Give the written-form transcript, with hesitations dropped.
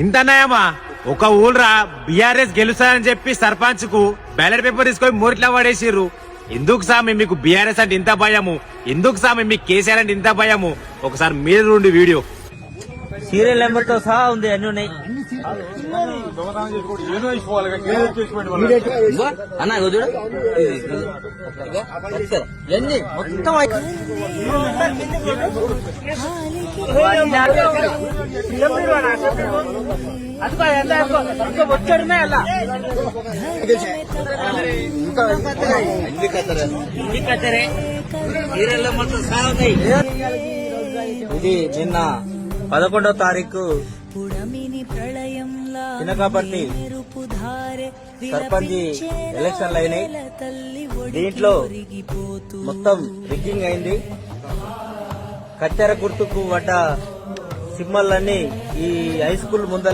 ఇంత నయమా ఒక ఊళ్ళరా బీఆర్ఎస్ గెలుస్తారని చెప్పి సర్పంచ్ కు బ్యాలెట్ పేపర్ తీసుకొని మూరిట్లా పడేసిర్రు. ఎందుకు సామి మీకు బీఆర్ఎస్ అంటే ఇంత భయము? ఎందుకు సామి మీకు కేసీఆర్ అంటే ఇంత భయము? ఒకసారి మీరు నుండి వీడియో సీరియల్ నెంబర్ తో సహా ఉంది, అన్ని ఉన్నాయి అన్న. చూడు ఎన్ని మొత్తం వచ్చాడునే అలా సీరియల్ నెంబర్ తో సహా ఉన్నాయి. ఇది నిన్న 11వ తారీఖు చినకాపల్లి సర్పంచ్ ఎలక్షన్లు అయినాయి. దీంట్లో మొత్తం రిగ్గింగ్ అయింది. కత్తెర గుర్తుకు పడ్డ సింబల్లన్నీ ఈ హై స్కూల్ ముందర